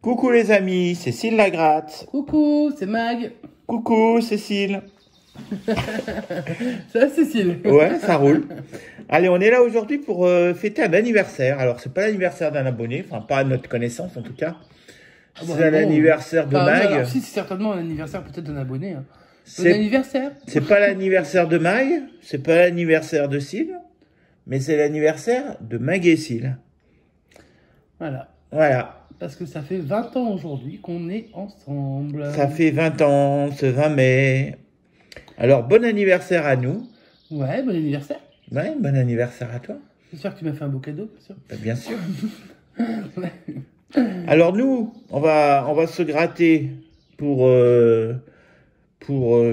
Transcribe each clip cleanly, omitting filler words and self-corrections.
Coucou les amis, Cécile Lagratte. Coucou, c'est Mag. Coucou Cécile. Ça va Cécile? Ouais, ça roule. Allez, on est là aujourd'hui pour fêter un anniversaire. Alors, c'est pas l'anniversaire d'un abonné, enfin pas à notre connaissance en tout cas. C'est l'anniversaire de Mag. Alors, si, c'est certainement un anniversaire peut-être d'un abonné. Hein. Bon anniversaire. C'est pas l'anniversaire de Mag, c'est pas l'anniversaire de Cile, mais c'est l'anniversaire de Mag et Cile. Voilà. Voilà. Parce que ça fait 20 ans aujourd'hui qu'on est ensemble. Ça fait 20 ans, ce 20 mai. Alors, bon anniversaire à nous. Ouais, bon anniversaire. Ouais, bon anniversaire à toi. J'espère que tu m'as fait un beau cadeau, bien sûr. Bah, bien sûr. Alors, nous, on va se gratter pour je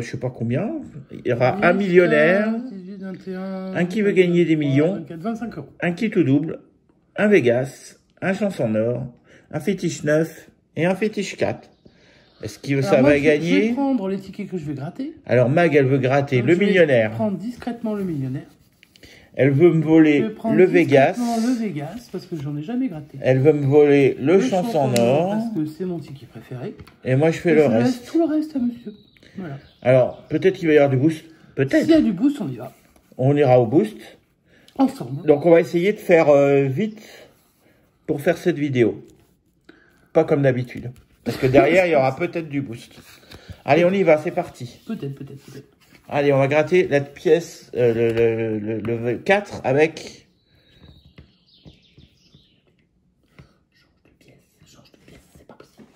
sais pas combien. Il y aura 8, un millionnaire, 18, 21, un qui veut gagner des millions, 24, 25 euros. un qui tout double, un Vegas, un chanson or, un fétiche 9 et un fétiche 4. Est-ce que ça va gagner? Je vais prendre les tickets que je vais gratter. Alors Mag, elle veut gratter le millionnaire. Je vais prendre discrètement le millionnaire. Elle veut me voler le Vegas. Le Vegas, parce que j'en ai jamais gratté. Elle veut me voler le chanson or. Parce que c'est mon ticket préféré. Et moi, je fais le reste. Tout le reste à monsieur. Voilà. Alors, peut-être qu'il va y avoir du boost. Peut-être. S'il y a du boost, on y va. On ira au boost. Ensemble. Donc, on va essayer de faire vite pour faire cette vidéo. Pas comme d'habitude. Parce que derrière, il y aura peut-être du boost. Allez, on y va, c'est parti. Peut-être. Allez, on va gratter la pièce, le 4 avec... Change de pièce, c'est pas possible.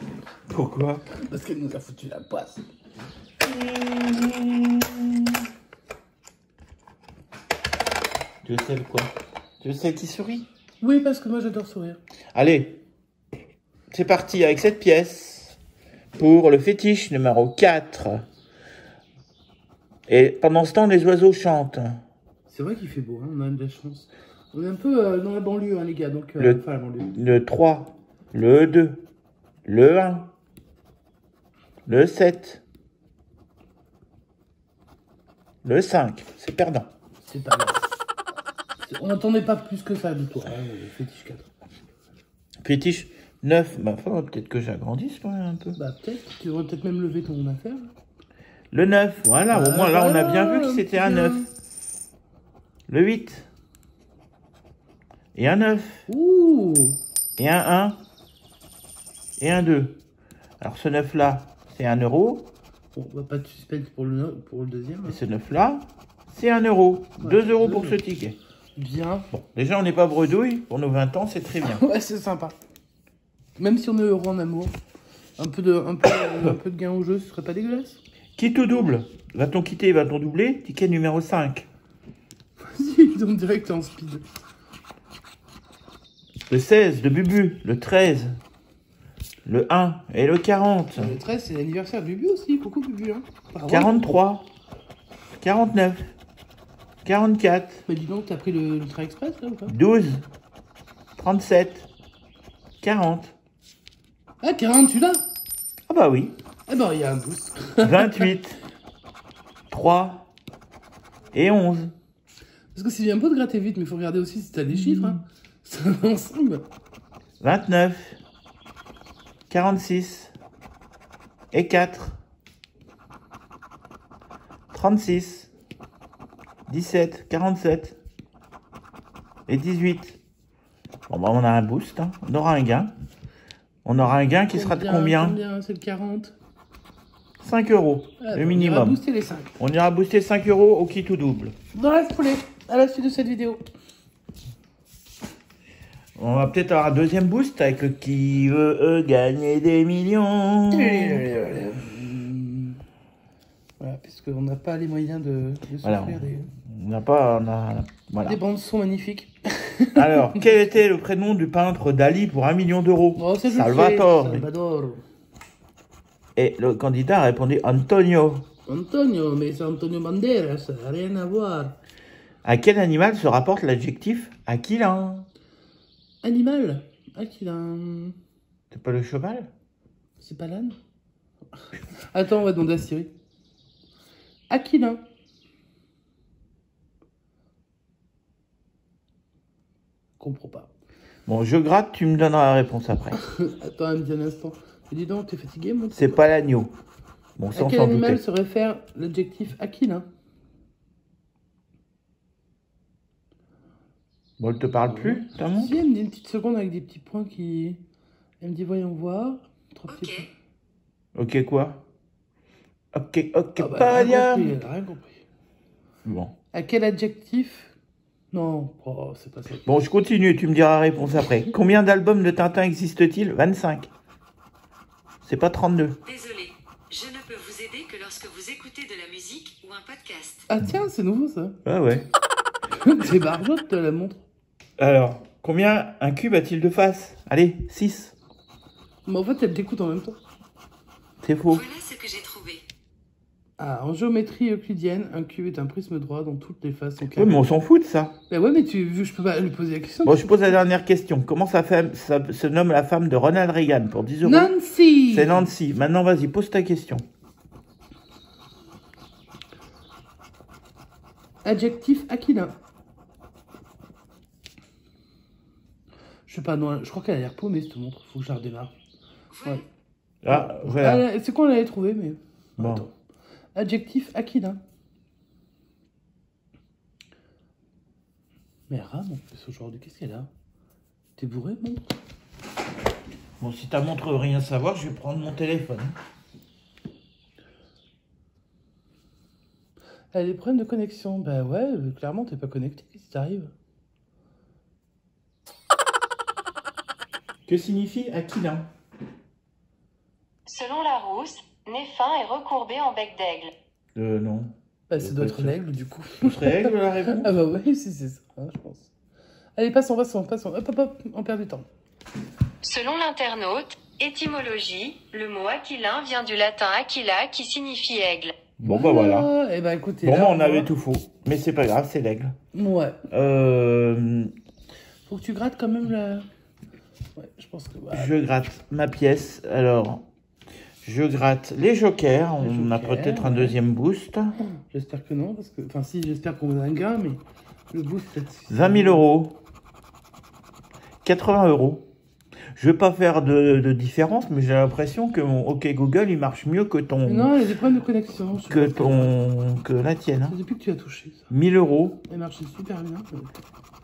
Pourquoi? Parce qu'elle nous a foutu la poisse. Tu sais quoi? Tu sais qui sourit? Oui, parce que moi j'adore sourire. Allez, c'est parti avec cette pièce pour le fétiche numéro 4. Et pendant ce temps, les oiseaux chantent. C'est vrai qu'il fait beau, hein, on a de la chance. On est un peu dans la banlieue, hein, les gars. Donc, enfin, la banlieue. Le 3, le 2, le 1, le 7, le 5. C'est perdant. C'est pas grave. On n'attendait pas plus que ça de toi. Hein, le fétiche 4. Fétiche 9. Bah, peut-être que j'agrandisse quand même un peu. Bah, peut-être. Tu devrais peut-être même lever ton affaire. Le 9, voilà, au moins là on a bien vu que c'était un 9. Le 8. Et un 9. Ouh. Et un 1. Et un 2. Alors ce 9 là, c'est 1 euro. Bon, bah, pas de suspense pour le deuxième. Hein. Et ce 9 là, c'est 1 euro. Ouais, 2 euros pour ce ticket. Bien. Bon, déjà on n'est pas bredouille. Pour nos 20 ans, c'est très bien. Ouais, c'est sympa. Même si on est heureux en amour, un peu de gain au jeu, ce serait pas dégueulasse. Qui tout double? Va-t-on quitter, va-t-on doubler? Ticket numéro 5. Vas-y, donc direct en speed. Le 16 de Bubu. Le 13. Le 1 et le 40. Le 13, c'est l'anniversaire de Bubu aussi. Coucou Bubu. Hein. 43. 49. 44. Mais dis donc, t'as pris le train express là ou pas? 12. 37. 40. Ah, 40, celui-là? Ah bah oui. Eh ben, il y a un boost. 28. 3. Et 11. Parce que c'est bien beau de gratter vite, mais il faut regarder aussi si t'as des chiffres. Hein. C'est un ensemble. 29. 46. Et 4. 36. 17. 47. Et 18. Bon bah on a un boost, hein. On aura un gain. On aura un gain qui sera de combien? Combien? C'est le 40. 5 euros, le minimum. On ira booster les 5. On ira booster 5 euros au qui tout double. Dans la foulée, à la suite de cette vidéo. On va peut-être avoir un deuxième boost avec le qui veut gagner des millions. Voilà, puisqu'on n'a pas les moyens de s'offrir des... Voilà. Des bandes son magnifiques. Alors, quel était le prénom du peintre Dali pour 1 million d'euros? Oh, Salvatore. Salvador. Et le candidat a répondu Antonio. Antonio, mais c'est Antonio Banderas, ça n'a rien à voir. À quel animal se rapporte l'adjectif aquilin? Animal? Aquilin. C'est pas le cheval? C'est pas l'âne? Attends, on va demander à Siri. Aquilin. Comprends pas. Bon, je gratte, tu me donneras la réponse après. Attends, un petit instant. Mais dis donc, t'es fatigué, moi? C'est pas l'agneau. Bon, À sans quel s'en animal douter. se réfère l'adjectif aquilin? Bon, elle te parle plus, ta montre? Si, elle me dit une petite seconde avec des petits points qui... Elle me dit, voyons voir. Trois petits points. Ok, quoi? Ok, Ah bah, pas elle a bien. rien compris, elle a rien compris. Bon. À quel adjectif? Non, oh, c'est pas ça. Bon, je continue, tu me diras la réponse après. Combien d'albums de Tintin existe-t-il? 25. C'est pas 32. Désolé, je ne peux vous aider que lorsque vous écoutez de la musique ou un podcast. Ah tiens, c'est nouveau ça. Ah ouais. C'est barjotte la montre. Alors, combien un cube a-t-il de faces? Allez, 6. Mais en fait, elle t'écoute en même temps. C'est faux. Voilà ce que j'ai trouvé. Ah, en géométrie euclidienne, un cube est un prisme droit dont toutes les faces sont Oui, carrées. mais on s'en fout de ça. Bah ouais, mais je peux pas lui poser la question. Bon, je pose la dernière question. Comment ça se nomme la femme de Ronald Reagan pour 10 euros? Nancy. C'est Nancy. Maintenant, vas-y, pose ta question. Adjectif aquilin. Je sais pas, non, je crois qu'elle a l'air paumée cette montre. Faut que je la redémarre. Ouais. Ah, voilà. C'est quoi on l'avait trouvé, mais. Bon. Attends. Adjectif aquilin. Mais rame en plus aujourd'hui, qu'est-ce qu'elle a? T'es bourré, montre? Bon, si ta montre veut rien savoir, je vais prendre mon téléphone. Elle a des problèmes de connexion. Bah ouais, clairement, t'es pas connecté. Qu'est-ce qui t'arrive? Que signifie aquilin? Selon Larousse, nez fin et recourbé en bec d'aigle. Non. Bah, ça doit être l'aigle, du coup. Ce serait aigle la réponse? Ah bah ouais, si c'est ça, hein, je pense. Allez, passons. Hop, hop, hop, on perd du temps. Selon l'internaute, étymologie, le mot aquilin vient du latin aquila qui signifie aigle. Bon, bah voilà. Eh bah écoutez. Bon, là, bah, on va- avait tout faux. Mais c'est pas grave, c'est l'aigle. Ouais. Euh, Faut que tu grattes quand même la... Ouais, je pense que... voilà. je gratte ma pièce. Alors, je gratte les jokers. On a jokers, peut-être un ouais. deuxième boost. J'espère que non, parce que... Enfin, si, j'espère qu'on a un gain, mais... Le boost, peut-être... 20 000 euros. 80 euros. Je vais pas faire de différence, mais j'ai l'impression que mon OK Google, il marche mieux que Mais ton... non, il y a des problèmes de connexion. je sais pas. que la tienne. Hein. C'est depuis que tu as touché, ça. 1000 euros Elle marchait super bien.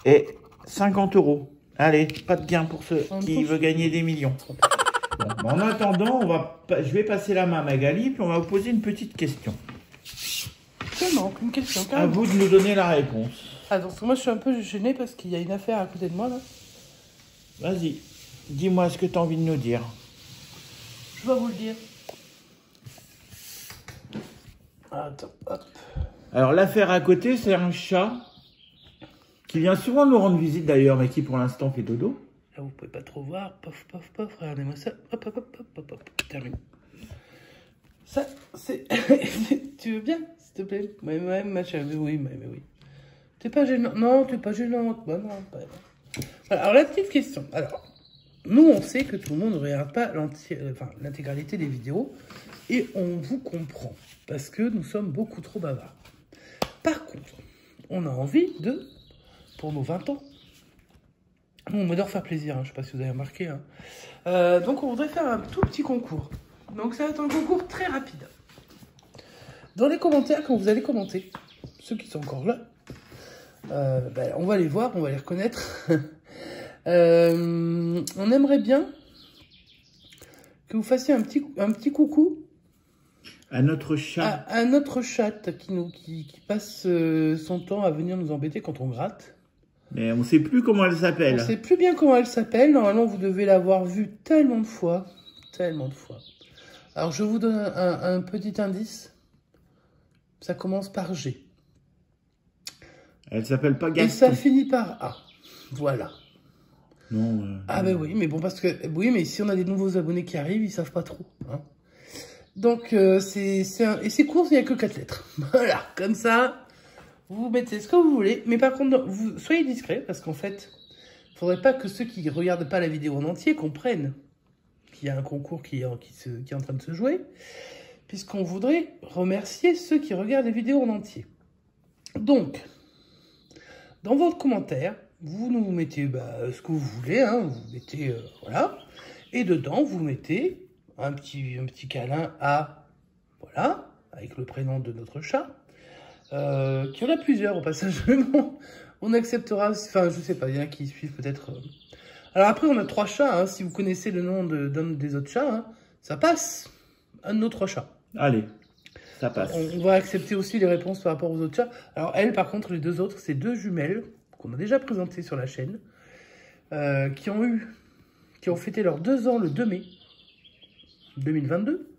et 50 euros. Allez, pas de gain pour ceux En même qui temps, veulent gagner des millions. Bon, en attendant, je vais passer la main à Magali, puis on va vous poser une petite question. Seulement, une question, À carrément. vous de nous donner la réponse. Attends, parce que moi, je suis un peu gênée parce qu'il y a une affaire à côté de moi, là. Vas-y, dis-moi ce que tu as envie de nous dire. Je vais vous le dire. Attends, hop. Alors, l'affaire à côté, c'est un chat qui vient souvent nous rendre visite d'ailleurs, mais qui pour l'instant fait dodo. Là, vous pouvez pas trop voir. Pof, pof, pof. Regardez-moi ça. Hop, hop, hop, hop, hop, hop. Terminé. Ça, c'est... Tu veux bien, s'il te plaît? Oui, ma chérie, oui, mais oui. T'es pas gênante? Non, t'es pas gênante. Bah non, pas... Voilà, alors, la petite question. Alors, nous, on sait que tout le monde ne regarde pas l'intégralité des vidéos. Et on vous comprend. Parce que nous sommes beaucoup trop bavards. Par contre, on a envie de... Pour nos 20 ans. On adore faire plaisir, hein, je sais pas si vous avez remarqué. Hein. Donc on voudrait faire un tout petit concours. Donc ça va être un concours très rapide. Dans les commentaires, quand vous allez commenter, ceux qui sont encore là, on va les voir, on va les reconnaître. On aimerait bien que vous fassiez un petit coucou À notre chat. à notre chat qui passe son temps à venir nous embêter quand on gratte. Mais on sait plus comment elle On s'appelle. ne sait plus bien comment elle s'appelle. Normalement, vous devez l'avoir vue tellement de fois. Tellement de fois. Alors, je vous donne un petit indice. Ça commence par G. Elle s'appelle pas Et Gaston. ça finit par A. Voilà. Non. Ah ben oui, mais bon, parce que... Oui, mais si on a des nouveaux abonnés qui arrivent, ils savent pas trop. Hein. Donc, et c'est court, il n'y a que 4 lettres. Voilà, comme ça... Vous mettez ce que vous voulez, mais par contre, vous soyez discret, parce qu'en fait, il ne faudrait pas que ceux qui ne regardent pas la vidéo en entier comprennent qu'il y a un concours qui est en train de se jouer, puisqu'on voudrait remercier ceux qui regardent les vidéos en entier. Donc, dans votre commentaire, vous nous mettez ce que vous voulez, hein, vous mettez, voilà. Et dedans, vous mettez un petit câlin à, voilà, avec le prénom de notre chat. Qui en a plusieurs au passage, mais bon, on acceptera, enfin, je sais pas, il y en a qui suivent peut-être. Alors après, on a 3 chats, hein, si vous connaissez le nom d'un des autres chats, hein, ça passe, un de nos 3 chats. Allez, ça passe. On va accepter aussi les réponses par rapport aux autres chats. Alors elle, par contre, les 2 autres, c'est 2 jumelles qu'on a déjà présentées sur la chaîne, qui ont fêté leurs 2 ans le 2 mai 2022.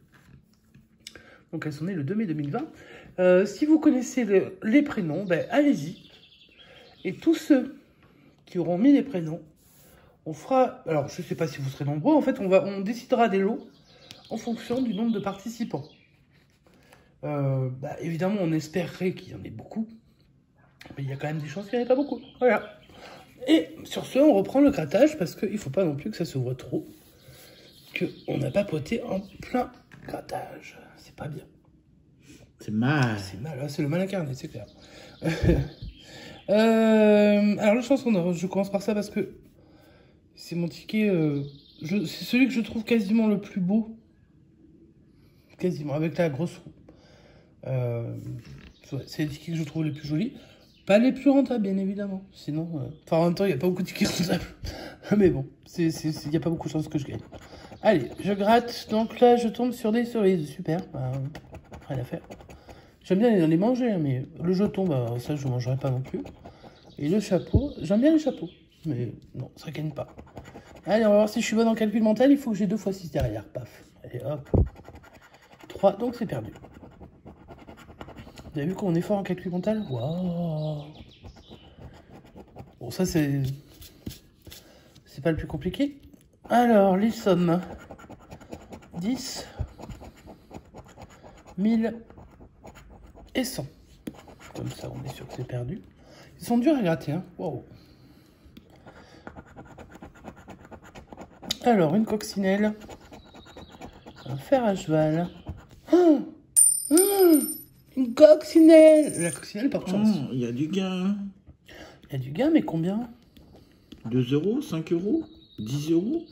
Donc elles sont nées le 2 mai 2020. Si vous connaissez les prénoms, allez-y. Et tous ceux qui auront mis les prénoms, on fera... Alors je ne sais pas si vous serez nombreux, en fait on décidera des lots en fonction du nombre de participants. Évidemment, on espérerait qu'il y en ait beaucoup. Mais il y a quand même des chances qu'il n'y en ait pas beaucoup. Voilà. Et sur ce, on reprend le grattage parce qu'il ne faut pas non plus que ça se voit trop. Qu'on n'a pas poté en plein grattage. C'est pas bien. C'est mal. C'est mal, hein, c'est le mal incarné, c'est clair. Alors, la chanson, je commence par ça parce que c'est mon ticket. C'est celui que je trouve quasiment le plus beau. Quasiment, avec la grosse roue. C'est les tickets que je trouve les plus jolis. Pas les plus rentables, bien évidemment. Sinon, enfin, en même temps, il n'y a pas beaucoup de tickets rentables. Mais bon, il n'y a pas beaucoup de chances que je gagne. Allez, je gratte. Donc là, je tombe sur des cerises. Super. Rien à faire. J'aime bien les manger, hein, mais le jeton, ça, je ne mangerai pas non plus. Et le chapeau, j'aime bien les chapeaux. Mais non, ça gagne pas. Allez, on va voir si je suis bonne en calcul mental. Il faut que j'ai 2 fois 6 derrière. Paf. Allez, hop. 3, donc c'est perdu. Vous avez vu qu'on est fort en calcul mental? Waouh! Bon, ça, c'est pas le plus compliqué. Alors, les sommes. 10, 1000 et 100. Comme ça, on est sûr que c'est perdu. Ils sont durs à gratter, hein? Waouh! Alors, une coccinelle. Un fer à cheval. Une coccinelle. La coccinelle porte chance. Il y a du gain. Il y a du gain, mais combien? 2 euros, 5 euros, 10 euros,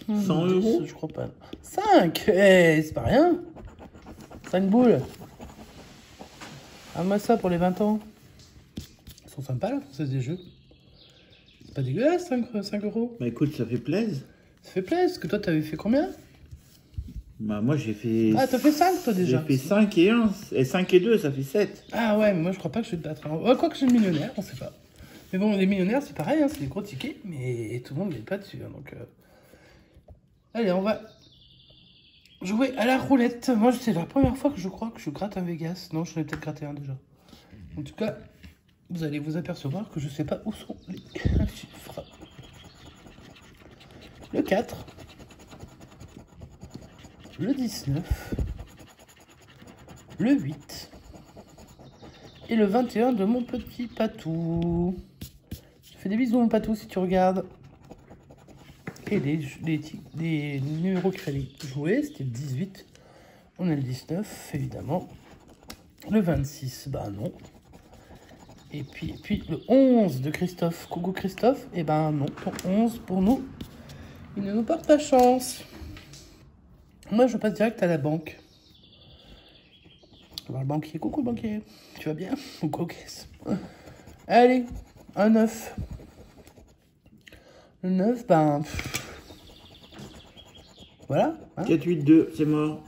100 10, euros. je crois pas. 5. C'est pas rien. 5 boules. Ah, moi ça pour les 20 ans. Ils sont sympas, la Française des Jeux. C'est pas dégueulasse, 5 euros. Bah écoute, ça fait plaisir. Ça fait plaisir. Parce que toi, t'avais fait combien? Bah moi j'ai fait... Ah, t'as fait 5 toi déjà. J'ai fait 5 et 1. Et 5 et 2, ça fait 7. Ah ouais, mais moi je crois pas que je vais te battre. Quoi que je suis le millionnaire, on sait pas. Mais bon, les millionnaires c'est pareil, hein, c'est des gros tickets, mais tout le monde ne gagne pas dessus. Hein, donc, allez, on va jouer à la roulette. Moi, c'est la première fois que je crois que je gratte un Vegas. Non, j'en ai peut-être gratté un déjà. En tout cas, vous allez vous apercevoir que je sais pas où sont les chiffres. Le 4. Le 19. Le 8. Et le 21 de mon petit patou. Je fais des bisous mon patou si tu regardes. Et les numéros qu'il fallait jouer, c'était le 18. On a le 19, évidemment. Le 26, bah non. Et puis le 11 de Christophe. Coucou Christophe. Et ben non, ton 11 pour nous, il ne nous porte pas chance. Moi, je passe direct à la banque. On va voir le banquier. Coucou le banquier. Tu vas bien? Ou cocasse. Allez, un 9. Le 9, ben... Voilà. Hein, 4, 8, 2, c'est mort.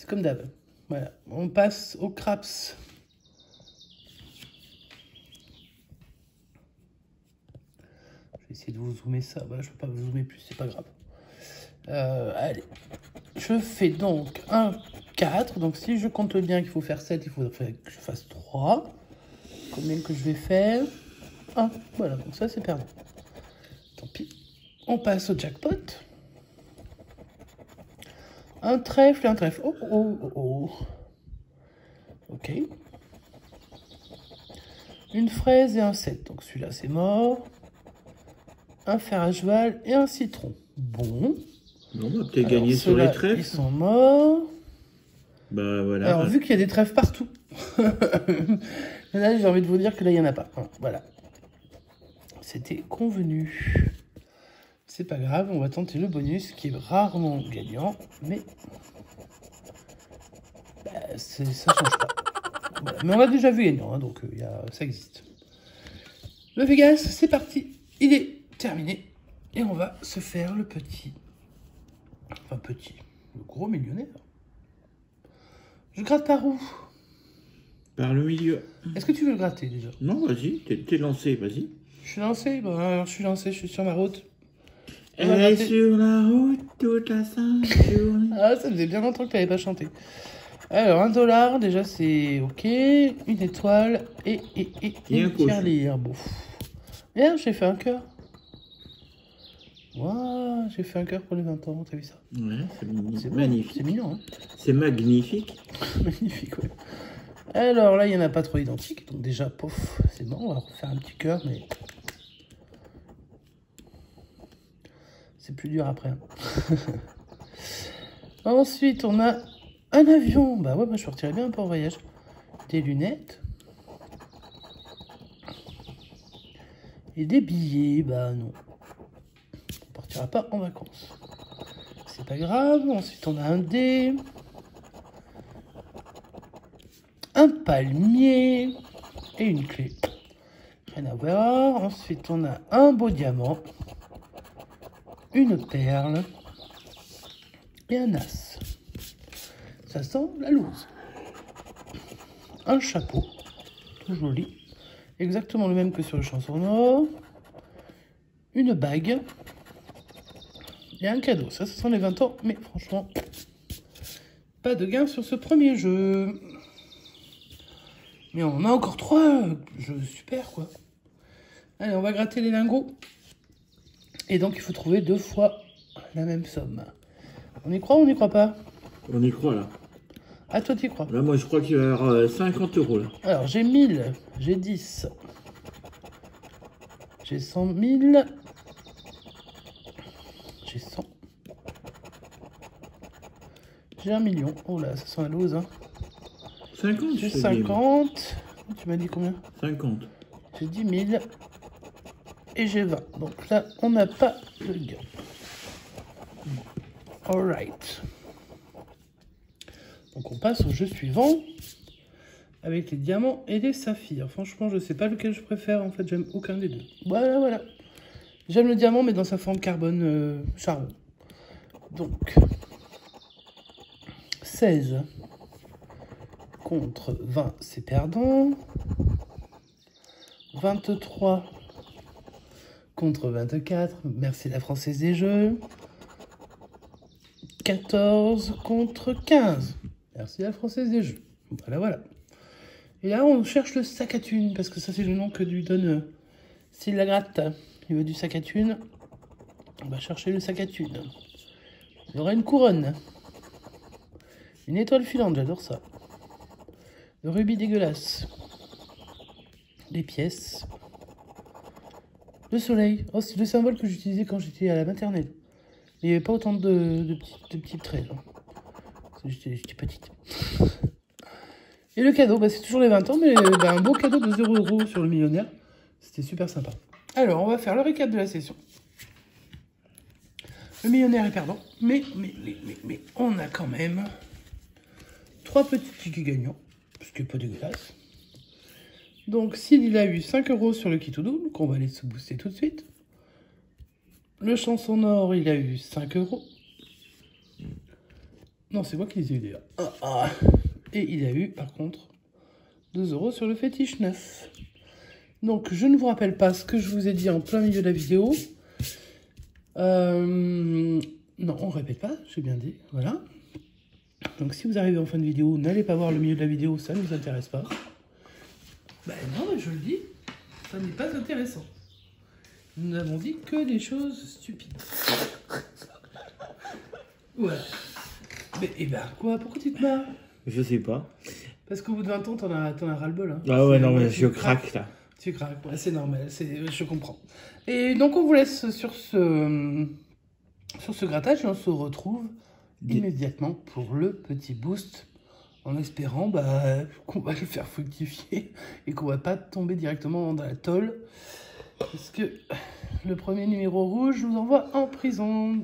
c'est comme d'hab. Voilà. On passe au craps. Je vais essayer de vous zoomer ça. Voilà, je ne peux pas vous zoomer plus, c'est pas grave. Allez. Je fais donc un 4. Donc si je compte bien qu'il faut faire 7, il faudrait que je fasse 3. Combien que je vais faire? 1. Voilà, donc ça c'est perdu. Tant pis. On passe au jackpot. Un trèfle et un trèfle. Oh, oh, oh, oh. Ok. Une fraise et un 7. Donc celui-là c'est mort. Un fer à cheval et un citron. Bon. On va peut-être gagner sur les trèfles. Ils sont morts. Bah voilà. Alors, vu qu'il y a des trèfles partout, là, j'ai envie de vous dire que là, il n'y en a pas. Voilà. C'était convenu. C'est pas grave, on va tenter le bonus qui est rarement gagnant, mais bah, ça change pas. Voilà. Mais on l'a déjà vu gagnant, hein, donc ça existe. Le Vegas, c'est parti. Il est terminé. Et on va se faire le petit. Enfin petit. Le gros millionnaire. Je gratte par où? Par le milieu. Est-ce que tu veux le gratter déjà? Non, vas-y, t'es lancé, vas-y. Je suis lancé? Bon, alors je suis lancé, je suis sur ma route. Elle est sur la route toute la sainte journée. Ah, ça faisait bien longtemps que tu n'avais pas chanté. Alors, 1 $, déjà c'est ok. Une étoile et un une tirelire. Bon. Merde, j'ai fait un cœur. Waouh, j'ai fait un cœur pour les 20 ans, t'as vu ça? Ouais, c'est beau, magnifique. C'est mignon, hein? C'est magnifique. Magnifique, ouais. Alors là, il n'y en a pas trop identiques. Donc déjà, pouf, c'est bon. On va refaire un petit cœur, mais... c'est plus dur après. Hein. Ensuite, on a un avion. Bah ouais, moi je partirais bien un peu en voyage. Des lunettes. Et des billets. Bah non. On partira pas en vacances. C'est pas grave. Ensuite, on a un dé. Un palmier. Et une clé. Rien à voir. Ensuite, on a un beau diamant. Une perle. Et un as. Ça sent la loose. Un chapeau. Tout joli. Exactement le même que sur le chansonneau. Une bague. Et un cadeau. Ça, ce sont les 20 ans. Mais franchement, pas de gain sur ce premier jeu. Mais on a encore 3 jeux super, quoi. Allez, on va gratter les lingots. Et donc, il faut trouver 2 fois la même somme. On y croit ou on n'y croit pas? On y croit, là. Ah, toi, tu y crois? Là, moi, je crois qu'il va y avoir 50 €, là. Alors, j'ai 1000, j'ai 10. J'ai 100 000. J'ai 100. J'ai 1 million. Oh là, ça sent la loose, hein. 50, J'ai 50. Tu m'as dit combien? 50. J'ai 10 000. Et j'ai 20. Donc là, on n'a pas de gain. Alright. Donc on passe au jeu suivant. Avec les diamants et les saphirs. Franchement, je sais pas lequel je préfère. En fait, j'aime aucun des deux. Voilà, voilà. J'aime le diamant, mais dans sa forme carbone charbon. Donc, 16 contre 20, c'est perdant. 23 contre 24, merci la Française des Jeux. 14 contre 15, merci la Française des Jeux. Voilà, voilà. Et là, on cherche le sac à thunes, parce que ça, c'est le nom que lui donne s'il la gratte. Il veut du sac à thunes. On va chercher le sac à thunes. Il y aura une couronne. Une étoile filante, j'adore ça. Le rubis dégueulasse. Les pièces. Le soleil. Oh, c'est le symbole que j'utilisais quand j'étais à la maternelle. Il n'y avait pas autant de petits traits. J'étais petite. Et le cadeau, bah, c'est toujours les 20 ans, mais bah, un beau cadeau de 0 € sur le millionnaire. C'était super sympa. Alors, on va faire le récap de la session. Le millionnaire est perdant, mais on a quand même 3 petits tickets gagnants, ce qui n'est pas dégueulasse. Donc, s'il a eu 5 € sur le kit ou double, qu'on va aller se booster tout de suite. Le chanson or, il a eu 5 €. Non, c'est moi qui les ai eu déjà. Et il a eu, par contre, 2 € sur le fétiche 9. Donc, je ne vous rappelle pas ce que je vous ai dit en plein milieu de la vidéo. Non, on ne répète pas, j'ai bien dit. Voilà. Donc, si vous arrivez en fin de vidéo, n'allez pas voir le milieu de la vidéo, ça ne nous intéresse pas. Ben non, je le dis, ça n'est pas intéressant. Nous n'avons dit que des choses stupides. Voilà. Mais, et ben, quoi? Pourquoi tu te marres? Je sais pas. Parce qu'au bout de 20 ans, t'en as ras-le-bol. Hein. Ah ouais, non, mais je craque, là. Tu craques, ouais, c'est normal, je comprends. Et donc, on vous laisse sur ce grattage et on se retrouve immédiatement pour le petit boost, en espérant qu'on va le faire fructifier et qu'on va pas tomber directement dans la tôle. Parce que le premier numéro rouge nous envoie en prison.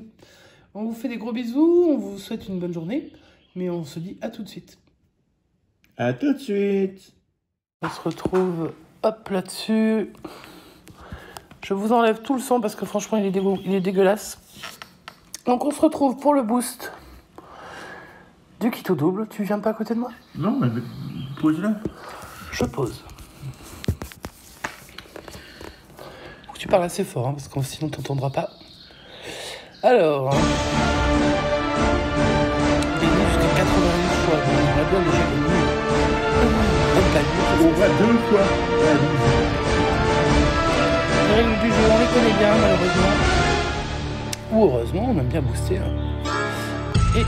On vous fait des gros bisous, on vous souhaite une bonne journée, mais on se dit à tout de suite. À tout de suite. On se retrouve, hop, là-dessus. Je vous enlève tout le son parce que franchement, il est dégueulasse. Donc, on se retrouve pour le boost du kit au double. Tu viens pas à côté de moi? Non, mais pose-le. Je pose. Faut que tu parles assez fort, hein, parce que sinon, tu n'entendras pas. Alors... jusqu'à 81 fois. On aimerait bien déjà gagner. On va 2 fois. Les règles du jeu, on les connaît bien, malheureusement. Ou heureusement, on aime bien booster. Hein. Et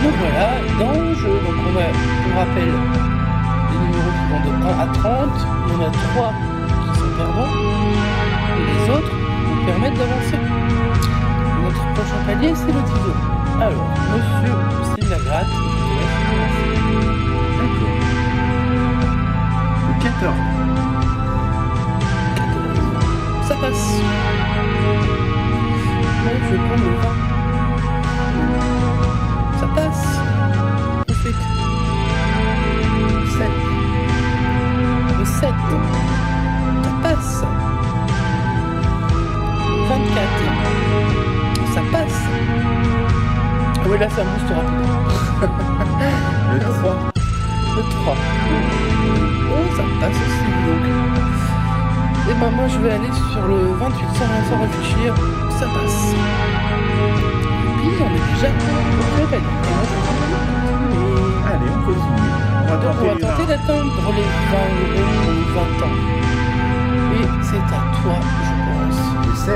nous voilà dans le jeu. Donc on a, pour rappel, les numéros qui vont de 1 à 30. Il y en a 3 qui sont perdants. Et les autres nous permettent d'avancer. Notre prochain palier, c'est le 10 euros. Alors, monsieur, c'est de la gratte. Je te laisse commencer. D'accord. Le 14. Ça passe. Ouais, je vais prendre le 20. Ça passe. Ensuite. 7. Le 7. Ça passe. 24. Ça passe. Ah oui, là, ça booste rapide. Le 3. Le 3. Oh, ça passe aussi, donc. Et ben moi je vais aller sur le 28 sans réfléchir, ça passe. Et puis on est déjà très belle. Allez, on continue. On va tenter d'atteindre les 20 euros ou 20 ans. Et c'est à toi, je pense. Le 16.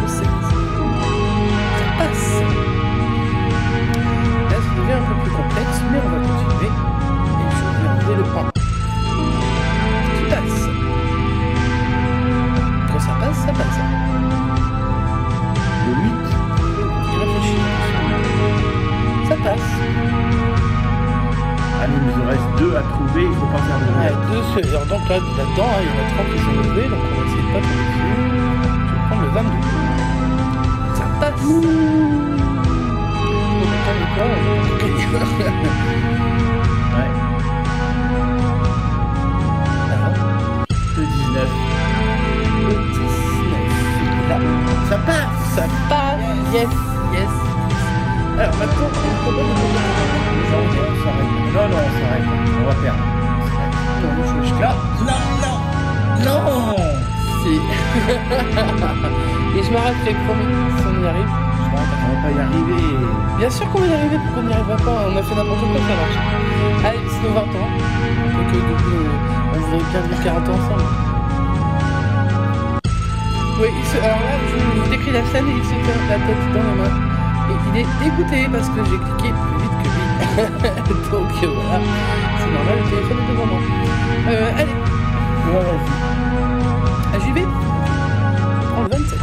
Le 16. Ça passe. Là ça devient un peu plus complexe, mais on va continuer. Et je vais enlever le point. Qui passe. Quand ça passe, ça passe. Le 8. Il réfléchit. Ça passe. Allez, il nous en reste 2 à trouver, il faut pas faire de Ouais, bruit. 2 sueurs. Donc là-dedans, hein, il y en a 30 qui sont levés, donc on va essayer de pas tomber dessus. Je vais prendre le 22. Ça passe. On attend de quoi? On va gagner. Ouais. Alors, Le 19. le 19. Là. Ça passe. Ça passe. Yes, yes. Alors maintenant, on propose de Non, on s'arrête. Non, on s'arrête. On va perdre. Non. Si. Et je m'arrêterai, promis, si on y arrive. On va pas y arriver. Bien sûr qu'on va y arriver, pourquoi on n'y arrivera pas? On a fait n'importe quoi, ça marche. Allez, c'est nos 20 ans. Donc, on voudrait bien vivre 40 ans ensemble. Oui, alors là, je vous décris la scène, il se tient la tête dans les mains. Et il est dégoûté parce que j'ai cliqué plus vite que lui. Donc voilà, c'est normal, le téléphone est devant moi. Allez, Ouais, vas-y. ah, j'y vais. Je prends le 27.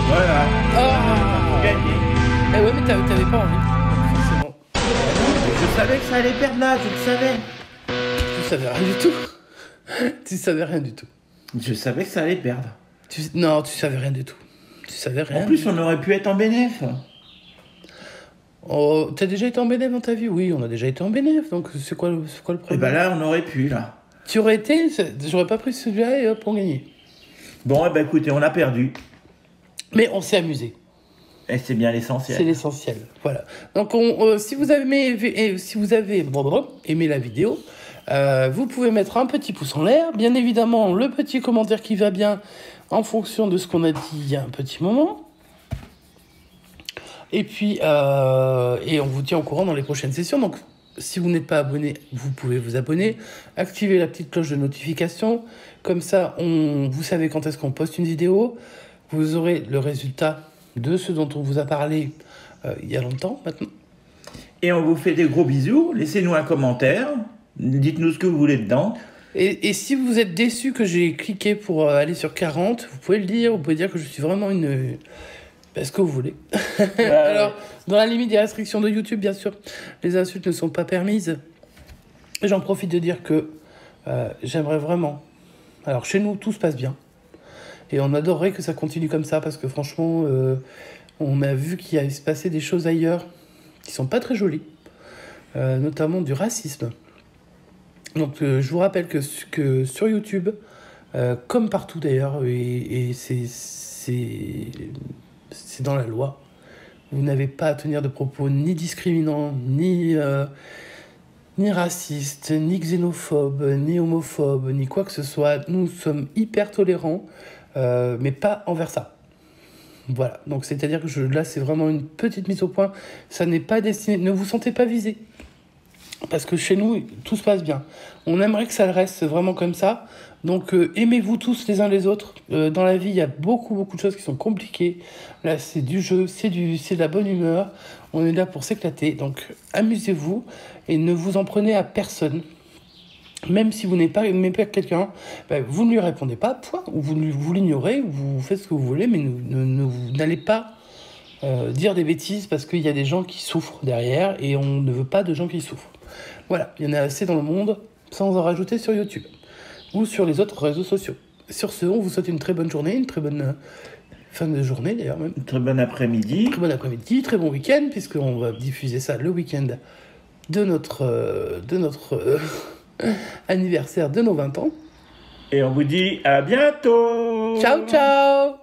Voilà. Ah, Gagné. eh ouais, mais t'avais pas envie. Donc forcément. Je savais que ça allait perdre là, je le savais. Tu savais rien du tout. Tu savais rien du tout. Je savais que ça allait perdre. Non, tu savais rien du tout. Tu savais rien. En plus, on aurait pu être en bénéf. Oh, t'as déjà été en bénéf dans ta vie? Oui, on a déjà été en bénéf, donc c'est quoi le Et problème? ben là, on aurait pu, là. Tu aurais été, j'aurais pas pris celui-là et hop, on gagnait. Bon, eh ben écoutez, on a perdu. Mais on s'est amusé. Et c'est bien C'est l'essentiel. l'essentiel. Voilà. Donc, si vous avez aimé la vidéo, vous pouvez mettre un petit pouce en l'air. Bien évidemment, le petit commentaire qui va bien en fonction de ce qu'on a dit il y a un petit moment. Et puis, et on vous tient au courant dans les prochaines sessions. Donc, si vous n'êtes pas abonné, vous pouvez vous abonner. Activez la petite cloche de notification. Comme ça, vous savez quand est-ce qu'on poste une vidéo. Vous aurez le résultat de ce dont on vous a parlé il y a longtemps maintenant. Et on vous fait des gros bisous. Laissez-nous un commentaire. Dites-nous ce que vous voulez dedans. Et si vous êtes déçu que j'ai cliqué pour aller sur 40, vous pouvez le dire. Vous pouvez dire que je suis vraiment une... ce que vous voulez. Alors, dans la limite des restrictions de YouTube, bien sûr, les insultes ne sont pas permises. J'en profite de dire que j'aimerais vraiment... Alors, chez nous, tout se passe bien. Et on adorerait que ça continue comme ça, parce que franchement, on a vu qu'il allait se passer des choses ailleurs qui sont pas très jolies, notamment du racisme. Donc je vous rappelle que sur YouTube, comme partout d'ailleurs, et c'est dans la loi, vous n'avez pas à tenir de propos ni discriminants, ni racistes, ni xénophobes, ni homophobes, ni quoi que ce soit. Nous sommes hyper tolérants, mais pas envers ça. Voilà, donc c'est-à-dire que là c'est vraiment une petite mise au point, ça n'est pas destiné, ne vous sentez pas visé. Parce que chez nous, tout se passe bien. On aimerait que ça reste vraiment comme ça. Donc, aimez-vous tous les uns les autres. Dans la vie, il y a beaucoup de choses qui sont compliquées. Là, c'est du jeu, c'est de la bonne humeur. On est là pour s'éclater. Donc, amusez-vous et ne vous en prenez à personne. Même si vous n'aimez pas quelqu'un, vous ne lui répondez pas, point. Ou vous l'ignorez, ou vous faites ce que vous voulez, mais vous n'allez pas dire des bêtises parce qu'il y a des gens qui souffrent derrière et on ne veut pas de gens qui souffrent. Voilà, il y en a assez dans le monde, sans en rajouter sur YouTube ou sur les autres réseaux sociaux. Sur ce, on vous souhaite une très bonne journée, une très bonne fin de journée d'ailleurs même. Très bon après-midi. Très bon après-midi, très bon week-end, puisqu'on va diffuser ça le week-end de notre anniversaire de nos 20 ans. Et on vous dit à bientôt. Ciao, ciao.